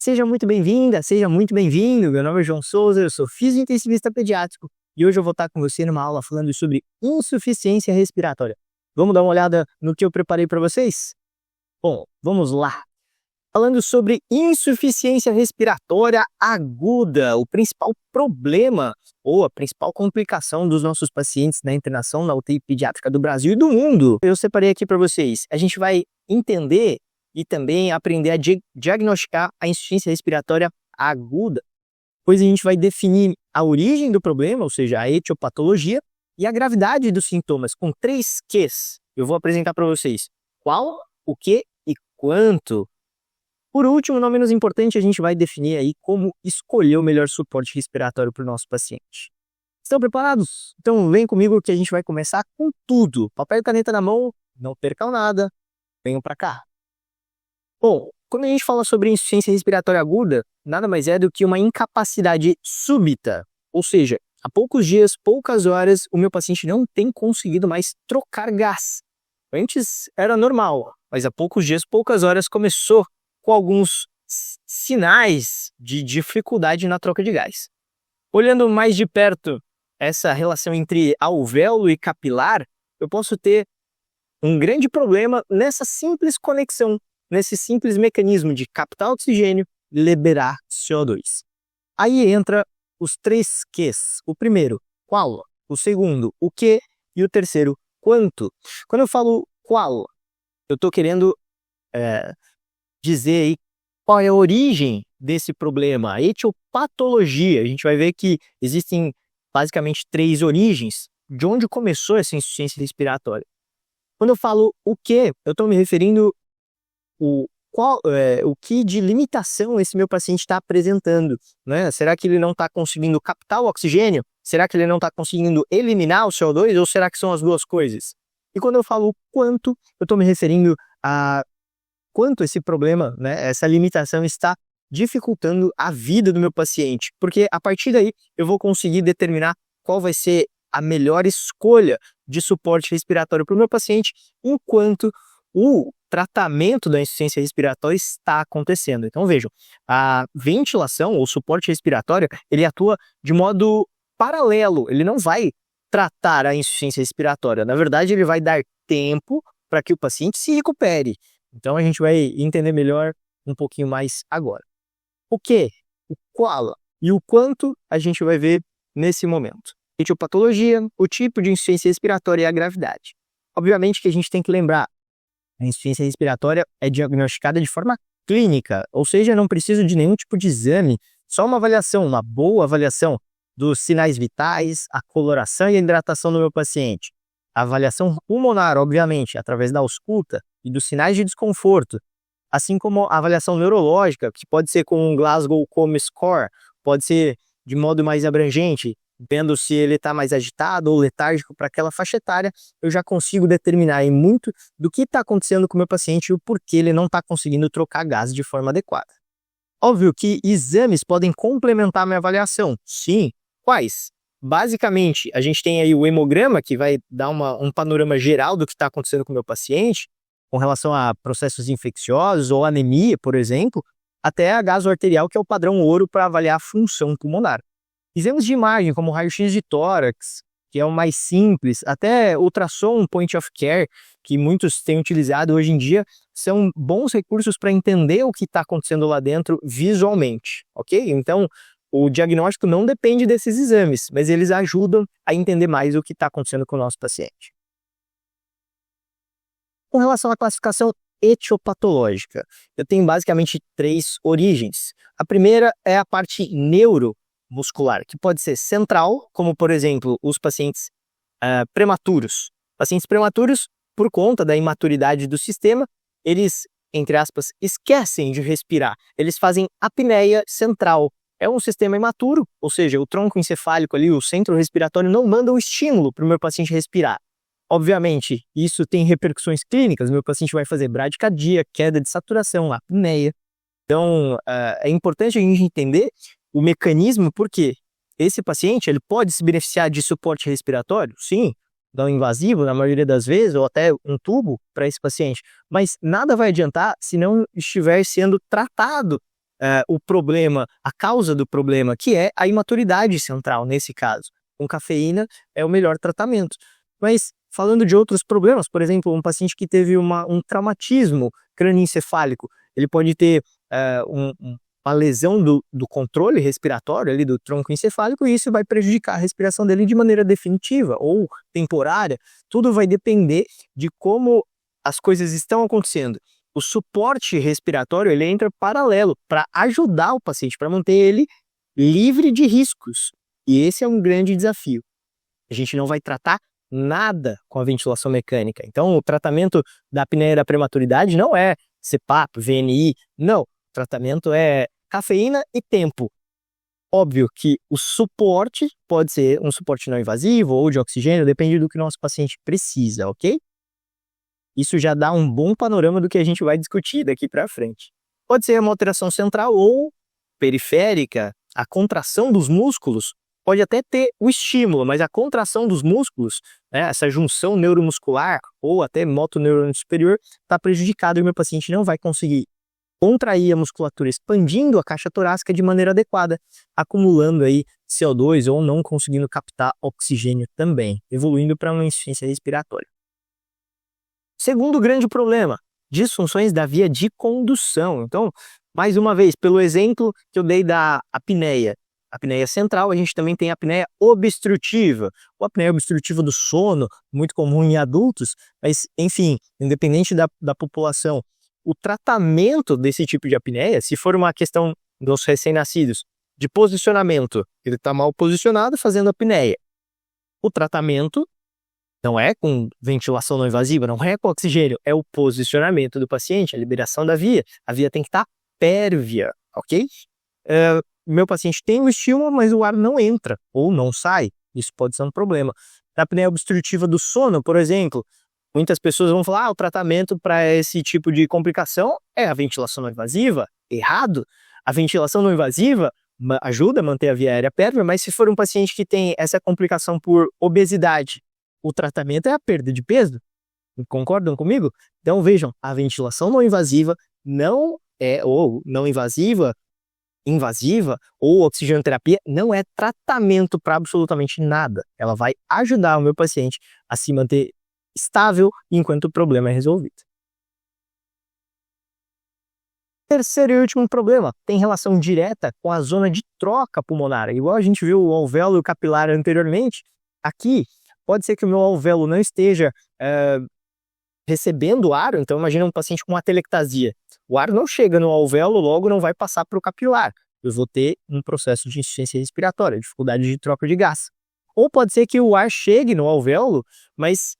Seja muito bem-vinda, seja muito bem-vindo. Meu nome é João Souza, eu sou fisiointensivista pediátrico e hoje eu vou estar com você numa aula falando sobre insuficiência respiratória. Vamos dar uma olhada no que eu preparei para vocês? Bom, vamos lá. Falando sobre insuficiência respiratória aguda, o principal problema ou a principal complicação dos nossos pacientes na internação na UTI pediátrica do Brasil e do mundo. Eu separei aqui para vocês. A gente vai entender e também aprender a diagnosticar a insuficiência respiratória aguda. Depois a gente vai definir a origem do problema, ou seja, a etiopatologia, e a gravidade dos sintomas, com 3 Qs. Eu vou apresentar para vocês qual, o que e quanto. Por último, não menos importante, a gente vai definir aí como escolher o melhor suporte respiratório para o nosso paciente. Estão preparados? Então vem comigo que a gente vai começar com tudo. Papel e caneta na mão, não percam nada, venham para cá. Bom, quando a gente fala sobre insuficiência respiratória aguda, nada mais é do que uma incapacidade súbita, ou seja, há poucos dias, poucas horas, o meu paciente não tem conseguido mais trocar gás. Antes era normal, mas há poucos dias, poucas horas começou com alguns sinais de dificuldade na troca de gás. Olhando mais de perto essa relação entre alvéolo e capilar, eu posso ter um grande problema nessa simples conexão, nesse simples mecanismo de captar oxigênio e liberar CO2. Aí entra os 3 Qs. O primeiro, qual? O segundo, o que? E o terceiro, quanto? Quando eu falo qual, eu estou querendo dizer aí qual é a origem desse problema, a etiopatologia. A gente vai ver que existem basicamente 3 origens de onde começou essa insuficiência respiratória. Quando eu falo o que, eu estou me referindo o que de limitação esse meu paciente está apresentando, né? Será que ele não está conseguindo captar o oxigênio? Será que ele não está conseguindo eliminar o CO2? Ou será que são as duas coisas? E quando eu falo quanto, eu estou me referindo a quanto esse problema, né, essa limitação está dificultando a vida do meu paciente. Porque a partir daí eu vou conseguir determinar qual vai ser a melhor escolha de suporte respiratório para o meu paciente enquanto o tratamento da insuficiência respiratória está acontecendo. Então vejam, a ventilação ou suporte respiratório, ele atua de modo paralelo, ele não vai tratar a insuficiência respiratória, na verdade ele vai dar tempo para que o paciente se recupere. Então a gente vai entender melhor um pouquinho mais agora. O que, o qual e o quanto a gente vai ver nesse momento. Etiopatologia, o tipo de insuficiência respiratória e a gravidade. Obviamente que a gente tem que lembrar, a insuficiência respiratória é diagnosticada de forma clínica, ou seja, não preciso de nenhum tipo de exame, só uma avaliação, uma boa avaliação dos sinais vitais, a coloração e a hidratação do meu paciente. A avaliação pulmonar, obviamente, através da ausculta e dos sinais de desconforto, assim como a avaliação neurológica, que pode ser com um Glasgow Coma Score, pode ser de modo mais abrangente, vendo se ele está mais agitado ou letárgico para aquela faixa etária, eu já consigo determinar aí muito do que está acontecendo com o meu paciente e o porquê ele não está conseguindo trocar gás de forma adequada. Óbvio que exames podem complementar a minha avaliação. Sim, quais? Basicamente, a gente tem aí o hemograma, que vai dar um panorama geral do que está acontecendo com o meu paciente, com relação a processos infecciosos ou anemia, por exemplo, até a gaso arterial, que é o padrão ouro para avaliar a função pulmonar. Exames de imagem, como raio-x de tórax, que é o mais simples, até ultrassom point of care, que muitos têm utilizado hoje em dia, são bons recursos para entender o que está acontecendo lá dentro visualmente, ok? Então, o diagnóstico não depende desses exames, mas eles ajudam a entender mais o que está acontecendo com o nosso paciente. Com relação à classificação etiopatológica, eu tenho basicamente 3 origens. A primeira é a parte neuromuscular, que pode ser central, como por exemplo os pacientes prematuros. Pacientes prematuros, por conta da imaturidade do sistema, eles, entre aspas, esquecem de respirar. Eles fazem apneia central. É um sistema imaturo, ou seja, o tronco encefálico ali, o centro respiratório, não manda o estímulo para o meu paciente respirar. Obviamente, isso tem repercussões clínicas, meu paciente vai fazer bradicardia, queda de saturação, apneia. Então, é importante a gente entender o mecanismo, porque esse paciente ele pode se beneficiar de suporte respiratório, sim, não invasivo na maioria das vezes, ou até um tubo para esse paciente, mas nada vai adiantar se não estiver sendo tratado o problema, a causa do problema, que é a imaturidade central nesse caso. Com cafeína é o melhor tratamento. Mas falando de outros problemas, por exemplo, um paciente que teve um traumatismo crânioencefálico, ele pode ter uma lesão do controle respiratório ali do tronco encefálico, e isso vai prejudicar a respiração dele de maneira definitiva ou temporária. Tudo vai depender de como as coisas estão acontecendo. O suporte respiratório ele entra paralelo para ajudar o paciente, para manter ele livre de riscos. E esse é um grande desafio. A gente não vai tratar nada com a ventilação mecânica. Então, o tratamento da apneia da prematuridade não é CPAP, VNI, não. O tratamento é cafeína e tempo. Óbvio que o suporte pode ser um suporte não invasivo ou de oxigênio, depende do que o nosso paciente precisa, ok? Isso já dá um bom panorama do que a gente vai discutir daqui para frente. Pode ser uma alteração central ou periférica, a contração dos músculos. Pode até ter o estímulo, mas a contração dos músculos, essa junção neuromuscular ou até motoneurônio superior, está prejudicada e o meu paciente não vai conseguir contrair a musculatura, expandindo a caixa torácica de maneira adequada, acumulando aí CO2 ou não conseguindo captar oxigênio também, evoluindo para uma insuficiência respiratória. Segundo grande problema, disfunções da via de condução. Então, mais uma vez, pelo exemplo que eu dei da apneia central, a gente também tem a apneia obstrutiva, ou apneia obstrutiva do sono, muito comum em adultos, mas, enfim, independente da população, o tratamento desse tipo de apneia, se for uma questão dos recém-nascidos, de posicionamento, ele está mal posicionado fazendo apneia. O tratamento não é com ventilação não invasiva, não é com oxigênio, é o posicionamento do paciente, a liberação da via. A via tem que estar pérvia, ok? Meu paciente tem o estímulo, mas o ar não entra ou não sai. Isso pode ser um problema. Na apneia obstrutiva do sono, por exemplo, muitas pessoas vão falar, o tratamento para esse tipo de complicação é a ventilação não invasiva. Errado. A ventilação não invasiva ajuda a manter a via aérea pérvia, mas se for um paciente que tem essa complicação por obesidade, o tratamento é a perda de peso. Concordam comigo? Então vejam, a ventilação não invasiva não é, ou não invasiva ou oxigenoterapia não é tratamento para absolutamente nada. Ela vai ajudar o meu paciente a se manter estável enquanto o problema é resolvido. Terceiro e último problema tem relação direta com a zona de troca pulmonar. Igual a gente viu o alvéolo capilar anteriormente, aqui pode ser que o meu alvéolo não esteja recebendo ar, então imagina um paciente com atelectasia. O ar não chega no alvéolo, logo não vai passar para o capilar. Eu vou ter um processo de insuficiência respiratória, dificuldade de troca de gás. Ou pode ser que o ar chegue no alvéolo, mas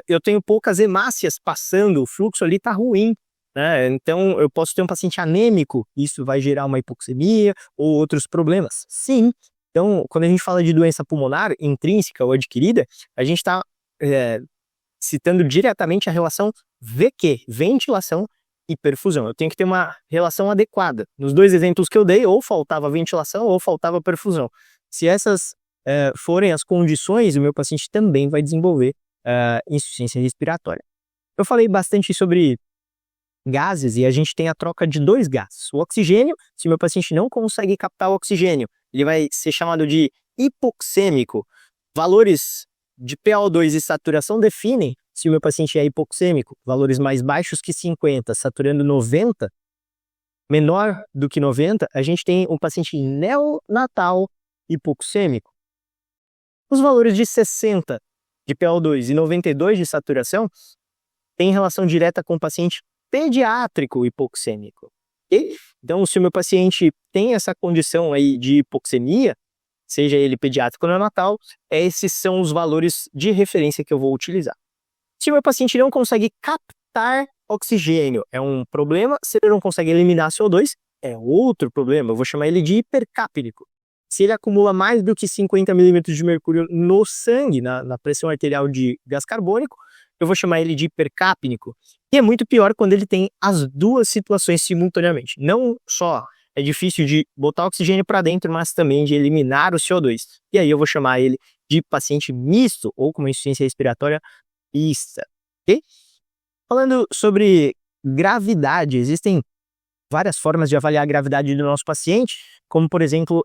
eu tenho poucas hemácias passando, o fluxo ali está ruim. Então eu posso ter um paciente anêmico, isso vai gerar uma hipoxemia ou outros problemas. Sim, então quando a gente fala de doença pulmonar intrínseca ou adquirida, a gente está citando diretamente a relação VQ, ventilação e perfusão. Eu tenho que ter uma relação adequada. Nos dois exemplos que eu dei, ou faltava ventilação ou faltava perfusão. Se essas forem as condições, o meu paciente também vai desenvolver insuficiência respiratória. Eu falei bastante sobre gases e a gente tem a troca de dois gases. O oxigênio, se o meu paciente não consegue captar o oxigênio, ele vai ser chamado de hipoxêmico. Valores de PaO2 e saturação definem se o meu paciente é hipoxêmico. Valores mais baixos que 50, saturando 90, menor do que 90, a gente tem um paciente neonatal hipoxêmico. Os valores de 60 de PaO2 e 92 de saturação têm relação direta com o paciente pediátrico hipoxêmico. Okay? Então, se o meu paciente tem essa condição aí de hipoxemia, seja ele pediátrico ou neonatal, esses são os valores de referência que eu vou utilizar. Se o meu paciente não consegue captar oxigênio, é um problema. Se ele não consegue eliminar CO2, é outro problema. Eu vou chamar ele de hipercápnico. Se ele acumula mais do que 50 milímetros de mercúrio no sangue, na pressão arterial de gás carbônico, eu vou chamar ele de hipercápnico. E é muito pior quando ele tem as duas situações simultaneamente. Não só é difícil de botar oxigênio para dentro, mas também de eliminar o CO2. E aí eu vou chamar ele de paciente misto ou com uma insuficiência respiratória mista. Okay? Falando sobre gravidade, existem várias formas de avaliar a gravidade do nosso paciente, como por exemplo,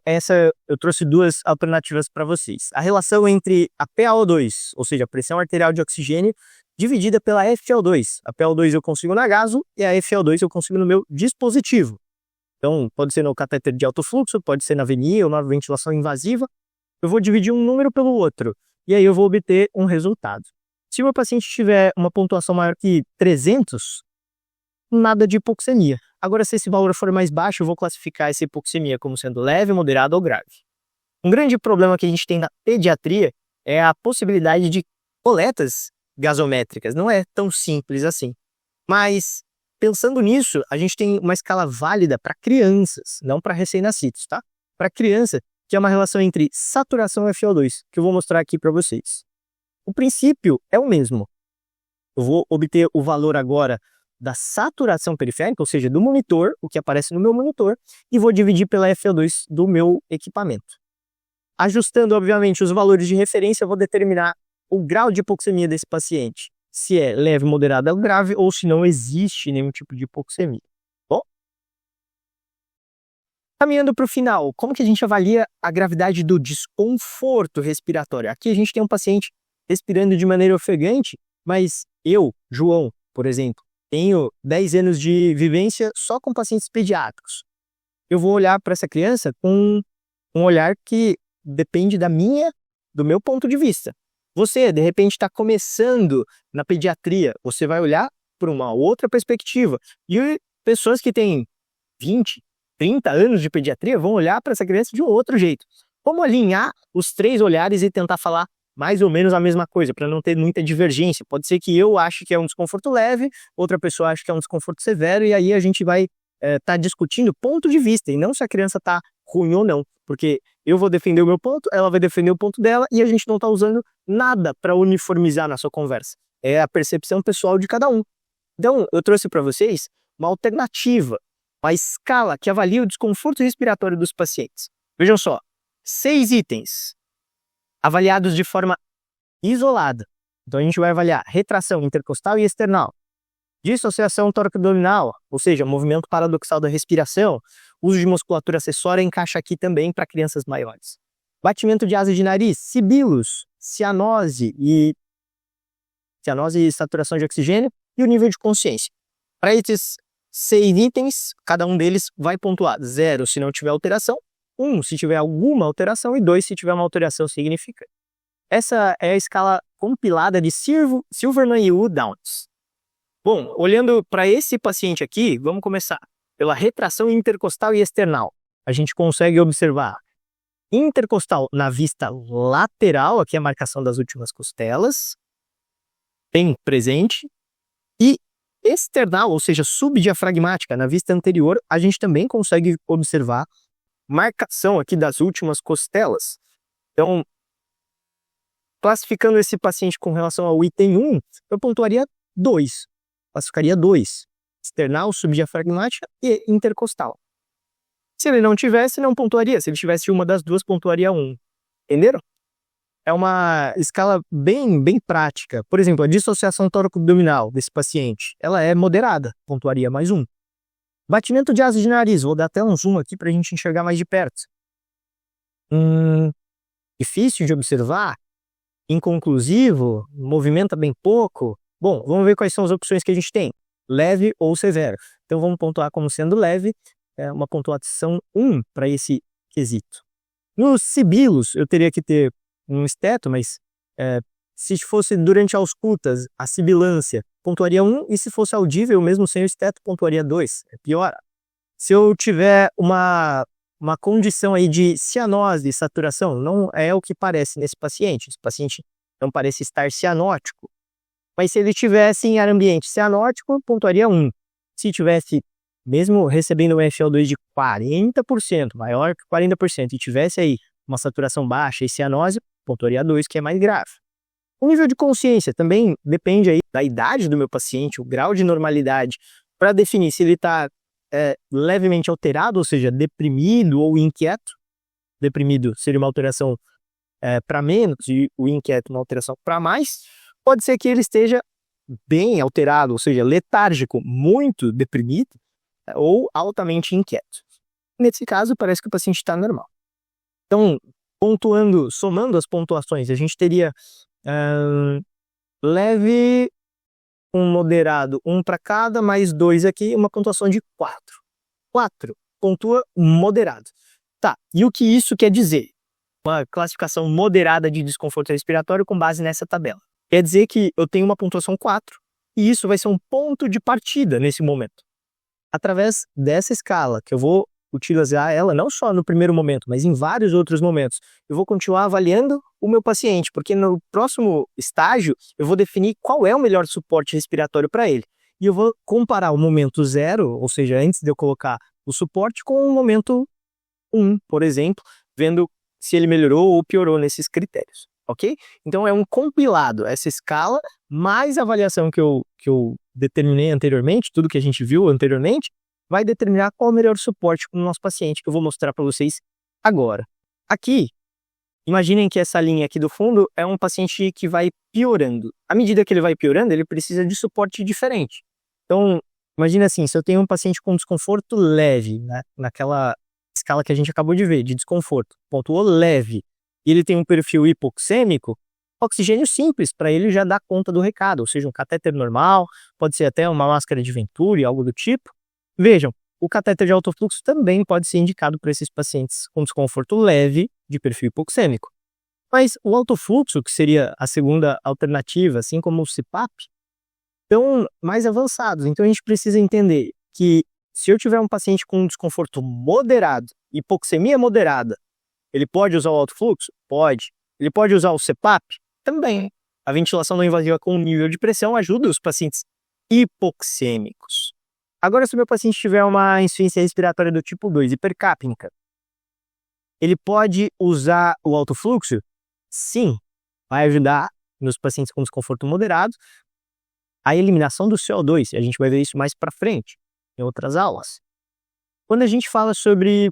eu trouxe duas alternativas para vocês. A relação entre a PaO2, ou seja, a pressão arterial de oxigênio, dividida pela FiO2. A PaO2 eu consigo na gaso e a FiO2 eu consigo no meu dispositivo. Então, pode ser no catéter de alto fluxo, pode ser na VNI ou na ventilação invasiva. Eu vou dividir um número pelo outro e aí eu vou obter um resultado. Se o meu paciente tiver uma pontuação maior que 300, nada de hipoxemia. Agora, se esse valor for mais baixo, eu vou classificar essa hipoxemia como sendo leve, moderada ou grave. Um grande problema que a gente tem na pediatria é a possibilidade de coletas gasométricas. Não é tão simples assim. Mas, pensando nisso, a gente tem uma escala válida para crianças, não para recém-nascidos, tá? Para criança, que é uma relação entre saturação e FiO2, que eu vou mostrar aqui para vocês. O princípio é o mesmo. Eu vou obter o valor agora da saturação periférica, ou seja, do monitor, o que aparece no meu monitor, e vou dividir pela FiO2 do meu equipamento. Ajustando, obviamente, os valores de referência, eu vou determinar o grau de hipoxemia desse paciente, se é leve, moderada ou grave, ou se não existe nenhum tipo de hipoxemia. Bom, caminhando para o final, como que a gente avalia a gravidade do desconforto respiratório? Aqui a gente tem um paciente respirando de maneira ofegante, mas eu, João, por exemplo, tenho 10 anos de vivência só com pacientes pediátricos. Eu vou olhar para essa criança com um olhar que depende do meu ponto de vista. Você, de repente, está começando na pediatria, você vai olhar por uma outra perspectiva. E pessoas que têm 20, 30 anos de pediatria vão olhar para essa criança de um outro jeito. Como alinhar os três olhares e tentar falar mais ou menos a mesma coisa, para não ter muita divergência. Pode ser que eu ache que é um desconforto leve, outra pessoa ache que é um desconforto severo, e aí a gente vai estar discutindo ponto de vista, e não se a criança está ruim ou não. Porque eu vou defender o meu ponto, ela vai defender o ponto dela, e a gente não está usando nada para uniformizar na sua conversa. É a percepção pessoal de cada um. Então, eu trouxe para vocês uma alternativa, uma escala que avalia o desconforto respiratório dos pacientes. Vejam só, 6 itens avaliados de forma isolada. Então a gente vai avaliar retração intercostal e external, dissociação tóraco-abdominal, ou seja, movimento paradoxal da respiração, uso de musculatura acessória encaixa aqui também para crianças maiores. Batimento de asa de nariz, sibilos, cianose e saturação de oxigênio e o nível de consciência. Para esses 6 itens, cada um deles vai pontuar 0 se não tiver alteração, 1 se tiver alguma alteração e 2 se tiver uma alteração significante. Essa é a escala compilada de Silverman e Wood-Downs. Bom, olhando para esse paciente aqui, vamos começar pela retração intercostal e external. A gente consegue observar intercostal na vista lateral, aqui é a marcação das últimas costelas, bem presente, e external, ou seja, subdiafragmática, na vista anterior, a gente também consegue observar marcação aqui das últimas costelas. Então, classificando esse paciente com relação ao item 1, eu pontuaria 2. Classificaria 2. External, subdiafragmática e intercostal. Se ele não tivesse, não pontuaria. Se ele tivesse uma das duas, pontuaria 1. Entenderam? É uma escala bem prática. Por exemplo, a dissociação tóraco-abdominal desse paciente, ela é moderada, pontuaria mais 1. Batimento de asa de nariz, vou dar até um zoom aqui para a gente enxergar mais de perto. Difícil de observar, inconclusivo, movimenta bem pouco. Bom, vamos ver quais são as opções que a gente tem. Leve ou severo. Então vamos pontuar como sendo leve, uma pontuação 1 para esse quesito. Nos sibilos, eu teria que ter um esteto, mas se fosse durante a auscultas, a sibilância, pontuaria 1, e se fosse audível, mesmo sem o esteto, pontuaria 2. É pior. Se eu tiver uma condição aí de cianose, saturação, não é o que parece nesse paciente. Esse paciente não parece estar cianótico. Mas se ele tivesse em ar ambiente cianótico, pontuaria 1. Se tivesse, mesmo recebendo um FiO2 de 40%, maior que 40%, e tivesse aí uma saturação baixa e cianose, pontuaria 2, que é mais grave. O nível de consciência também depende aí da idade do meu paciente, o grau de normalidade, para definir se ele está levemente alterado, ou seja, deprimido ou inquieto. Deprimido seria uma alteração para menos e o inquieto uma alteração para mais. Pode ser que ele esteja bem alterado, ou seja, letárgico, muito deprimido, ou altamente inquieto. Nesse caso, parece que o paciente está normal. Então, somando as pontuações, a gente teria leve, um moderado, um para cada, mais 2 aqui, uma pontuação de 4. 4 pontua moderado. Tá, e o que isso quer dizer? Uma classificação moderada de desconforto respiratório com base nessa tabela. Quer dizer que eu tenho uma pontuação 4, e isso vai ser um ponto de partida nesse momento. Através dessa escala, que eu vou utilizar ela não só no primeiro momento, mas em vários outros momentos, eu vou continuar avaliando o meu paciente, porque no próximo estágio eu vou definir qual é o melhor suporte respiratório para ele. E eu vou comparar o momento 0, ou seja, antes de eu colocar o suporte, com o momento 1, por exemplo, vendo se ele melhorou ou piorou nesses critérios, ok? Então é um compilado, essa escala, mais a avaliação que eu determinei anteriormente, tudo que a gente viu anteriormente, vai determinar qual é o melhor suporte para o nosso paciente, que eu vou mostrar para vocês agora. Aqui, imaginem que essa linha aqui do fundo é um paciente que vai piorando. À medida que ele vai piorando, ele precisa de suporte diferente. Então, imagina assim, se eu tenho um paciente com desconforto leve, né, naquela escala que a gente acabou de ver, de desconforto, pontuou leve, e ele tem um perfil hipoxêmico, oxigênio simples para ele já dá conta do recado, ou seja, um catéter normal, pode ser até uma máscara de Venturi, algo do tipo. Vejam, o catéter de alto fluxo também pode ser indicado para esses pacientes com desconforto leve de perfil hipoxêmico. Mas o alto fluxo, que seria a segunda alternativa, assim como o CPAP, estão mais avançados. Então a gente precisa entender que se eu tiver um paciente com desconforto moderado, hipoxemia moderada, ele pode usar o alto fluxo? Pode. Ele pode usar o CPAP? Também. A ventilação não invasiva com nível de pressão ajuda os pacientes hipoxêmicos. Agora, se o meu paciente tiver uma insuficiência respiratória do tipo 2, hipercapnica, ele pode usar o alto fluxo? Sim. Vai ajudar nos pacientes com desconforto moderado a eliminação do CO2. A gente vai ver isso mais para frente, em outras aulas. Quando a gente fala sobre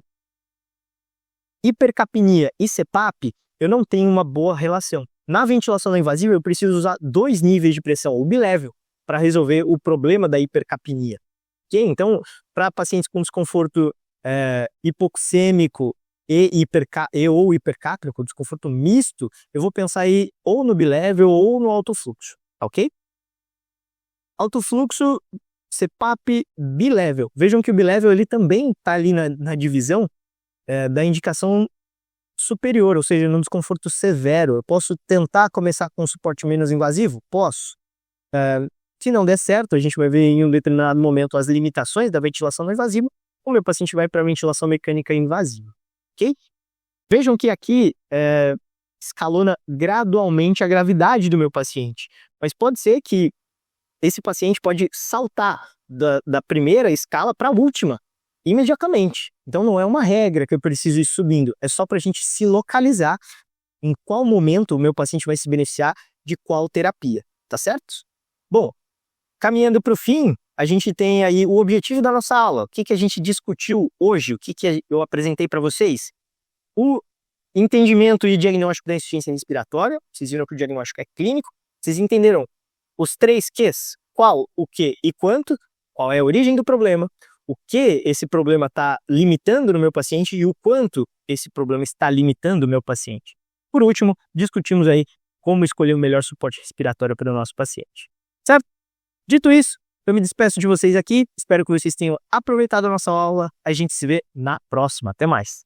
hipercapnia e CPAP, eu não tenho uma boa relação. Na ventilação não invasiva, eu preciso usar 2 níveis de pressão, o bilevel, para resolver o problema da hipercapnia. Okay? Então, para pacientes com desconforto hipoxêmico ou hipercápnico, desconforto misto, eu vou pensar aí ou no bilevel ou no alto fluxo, ok? Alto fluxo, CPAP, bilevel. Vejam que o bilevel ele também está ali na divisão da indicação superior, ou seja, no desconforto severo. Eu posso tentar começar com um suporte menos invasivo? Posso. Se não der certo, a gente vai ver em um determinado momento as limitações da ventilação não invasiva, o meu paciente vai para a ventilação mecânica invasiva, ok? Vejam que aqui escalona gradualmente a gravidade do meu paciente, mas pode ser que esse paciente pode saltar da primeira escala para a última, imediatamente. Então não é uma regra que eu preciso ir subindo, é só para a gente se localizar em qual momento o meu paciente vai se beneficiar de qual terapia, tá certo? Bom, caminhando para o fim, a gente tem aí o objetivo da nossa aula. O que a gente discutiu hoje? O que eu apresentei para vocês? O entendimento e diagnóstico da insuficiência respiratória. Vocês viram que o diagnóstico é clínico. Vocês entenderam os 3 Qs? Qual, o que e quanto? Qual é a origem do problema? O que esse problema está limitando no meu paciente e o quanto esse problema está limitando o meu paciente. Por último, discutimos aí como escolher o melhor suporte respiratório para o nosso paciente. Certo? Dito isso, eu me despeço de vocês aqui. Espero que vocês tenham aproveitado a nossa aula. A gente se vê na próxima. Até mais.